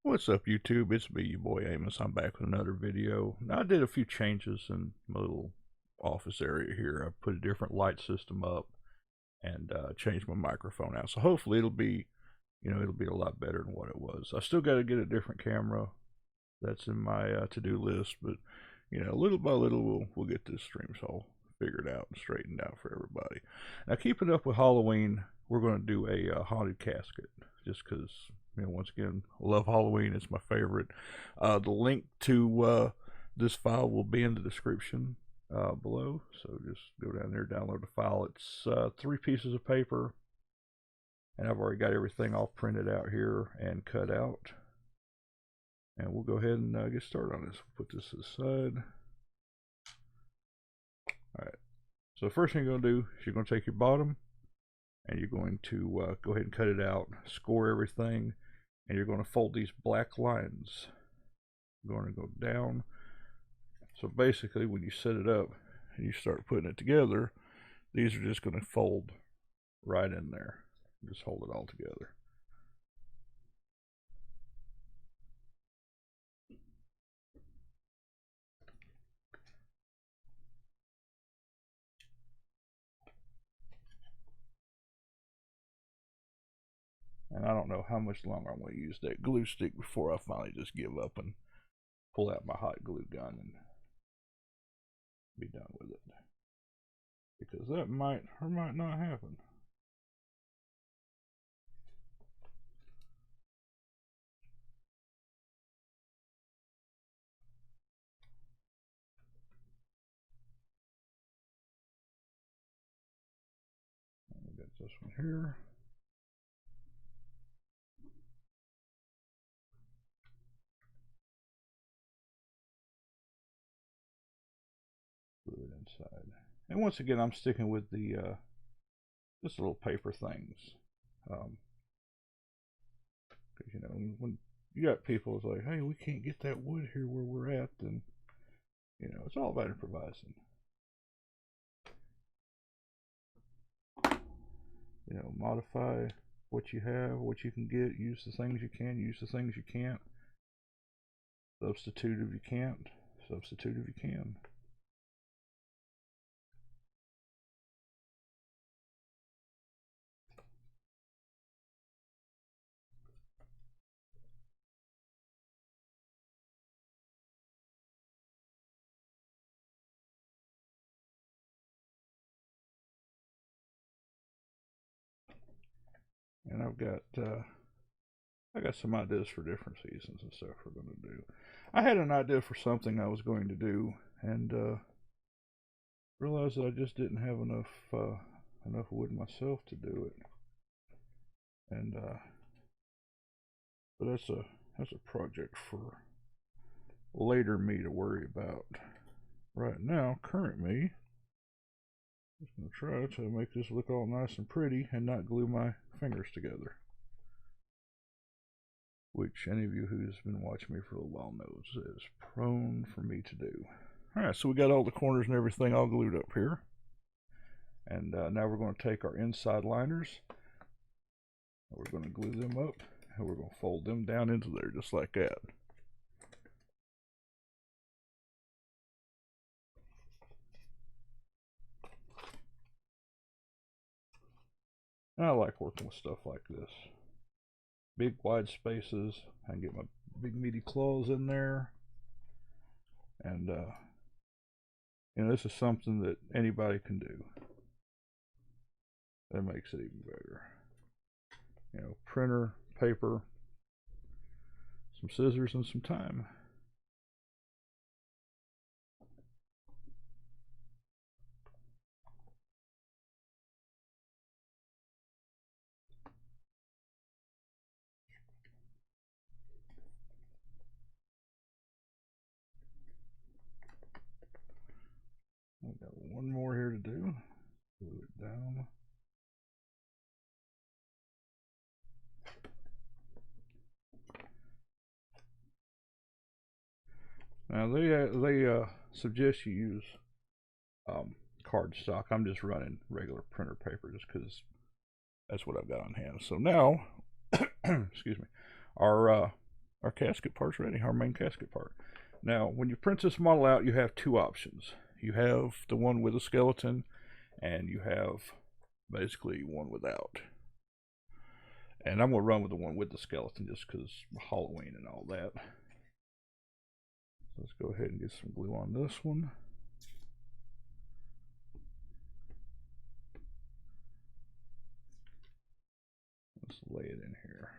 What's up, YouTube? It's me, your boy Amos. I'm back with another video. Now, I did a few changes in my little office area here. I put a different light system up and changed my microphone out. So hopefully it'll be, it'll be a lot better than what it was. I still got to get a different camera. That's in my to-do list, but little by little we'll get this stream all figured out and straightened out for everybody. Now, keeping up with Halloween, we're going to do a haunted casket, just because once again, I love Halloween. It's my favorite. The link to this file will be in the description below. So just go down there, download the file. It's 3 pieces of paper, and I've already got everything all printed out here and cut out. And we'll go ahead and get started on this. Put this aside. Alright, so the first thing you're going to do is you're going to take your bottom and you're going to go ahead and cut it out, score everything, and you're going to fold these black lines. You're going to go down. So basically when you set it up and you start putting it together, these are just going to fold right in there. Just hold it all together. And I don't know how much longer I'm going to use that glue stick before I finally just give up and pull out my hot glue gun and be done with it. Because that might or might not happen. We got this one here. Glue it inside. And once again, I'm sticking with the just little paper things. Because when you got people it's like, hey, we can't get that wood here where we're at, then it's all about improvising. Modify what you have, what you can get, use the things you can, use the things you can't. Substitute if you can't, substitute if you can. And I got some ideas for different seasons and stuff we're going to do. I had an idea for something I was going to do, and realized that I just didn't have enough wood myself to do it. And but that's a project for later me to worry about. Right now, current me is going to try to make this look all nice and pretty and not glue my fingers together, which any of you who's been watching me for a while knows is prone for me to do. Alright, so we got all the corners and everything all glued up here. And now we're going to take our inside liners, and we're going to glue them up, and we're going to fold them down into there just like that. And I like working with stuff like this. Big wide spaces. I can get my big meaty claws in there. And this is something that anybody can do. That makes it even better. Printer, paper, some scissors, and some time. I've got one more here to do. Glue it down. Now they suggest you use cardstock. I'm just running regular printer paper just because that's what I've got on hand. So now, excuse me, our Our casket part's ready, our main casket part. Now, when you print this model out, you have two options. You have the one with a skeleton, and you have basically one without. And I'm going to run with the one with the skeleton just because Halloween and all that. Let's go ahead and get some glue on this one. Let's lay it in here.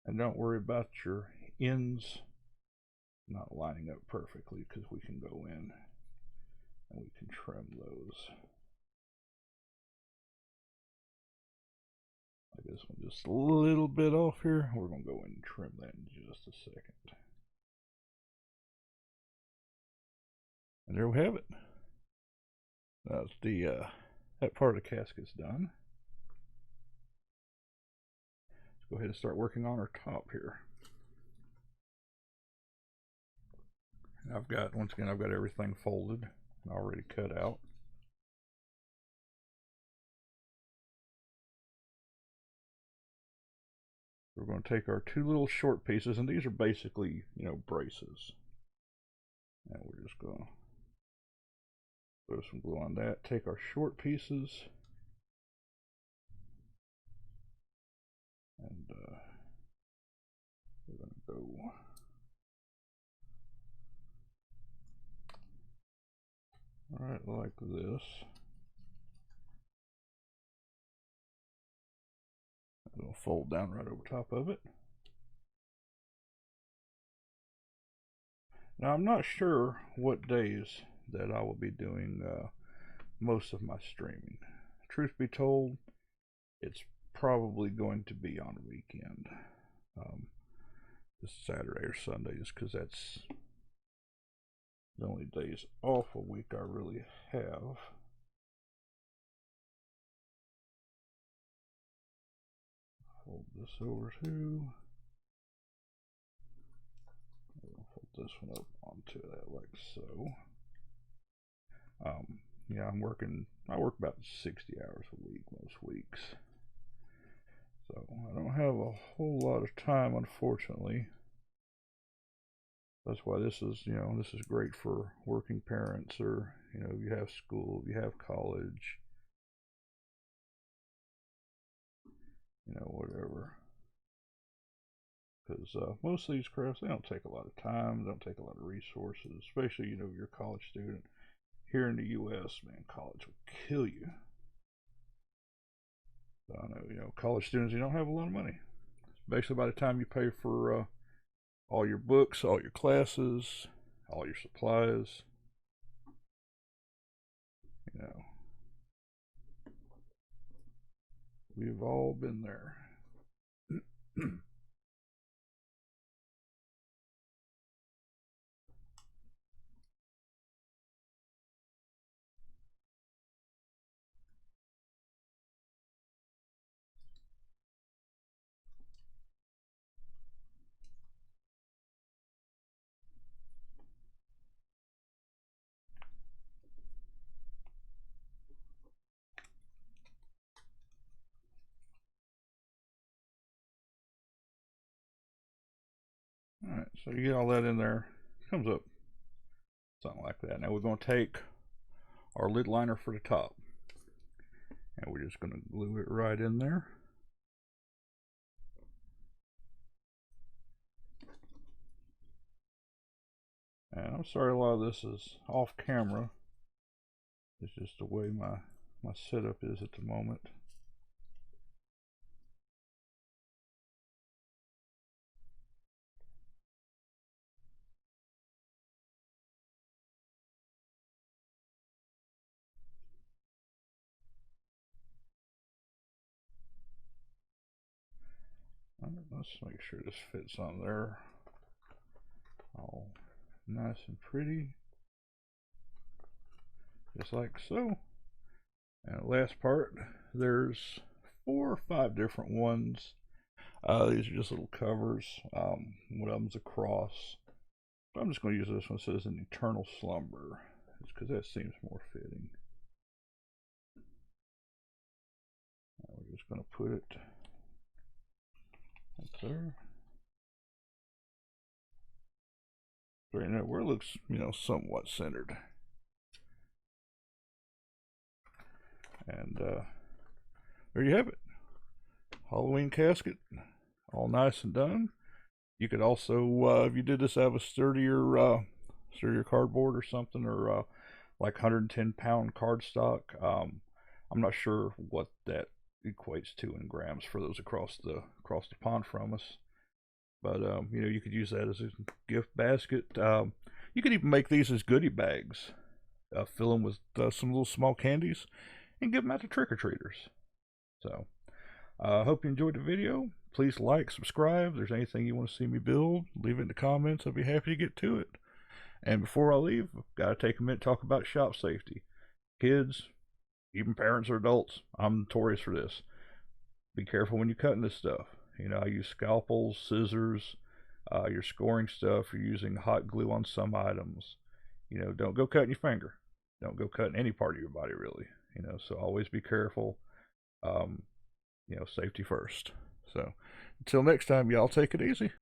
And don't worry about your ends not lining up perfectly, because we can go in and we can trim those. Like this one just a little bit off here. We're going to go in and trim that in just a second. And there we have it. That's the that part of the casket's done. Let's go ahead and start working on our top here. And I've got, once again, I've got everything folded and already cut out. We're going to take our two little short pieces, and these are basically, you know, braces. And we're just going to throw some glue on that. Take our short pieces and we're going to go right like this. It'll fold down right over top of it. Now I'm not sure what days that I will be doing most of my streaming. Truth be told, it's probably going to be on a weekend, this Saturday or Sunday, just because that's the only days off a week I really have. Fold this over too. I'll fold this one up onto that like so. Yeah, I work about 60 hours a week most weeks. So I don't have a whole lot of time, unfortunately. That's why this is, you know, this is great for working parents, or, you know, you have school, you have college, you know, whatever. Because most of these crafts, they don't take a lot of time, they don't take a lot of resources, especially, you know, if you're a college student. Here in the U.S., man, college will kill you. So I know, you know, college students, you don't have a lot of money. Basically, by the time you pay for all your books, all your classes, all your supplies, you know, we've all been there. Alright, so you get all that in there. It comes up something like that. Now we're going to take our lid liner for the top, and we're just going to glue it right in there. And I'm sorry a lot of this is off camera. It's just the way my setup is at the moment. Let's make sure this fits on there all nice and pretty, just like so. And last part, there's 4 or 5 different ones. These are just little covers. One of them's a cross. But I'm just going to use this one. It says an eternal slumber, just because that seems more fitting. We're just going to put it up there. Right now, where it looks, somewhat centered. And there you have it. Halloween casket, all nice and done. You could also, if you did this out of a sturdier cardboard or something, or like 110-pound cardstock. I'm not sure what that equates to in grams for those across the pond from us. But you could use that as a gift basket. You could even make these as goodie bags. Fill them with some little small candies and give them out to trick-or-treaters. So, I hope you enjoyed the video. Please like, subscribe. If there's anything you want to see me build, leave it in the comments. I'll be happy to get to it. And before I leave, I've got to take a minute to talk about shop safety. Kids, even parents or adults, I'm notorious for this. Be careful when you're cutting this stuff. I use scalpels, scissors. You're scoring stuff. You're using hot glue on some items. Don't go cutting your finger. Don't go cutting any part of your body, really. So always be careful. Safety first. So until next time, y'all take it easy.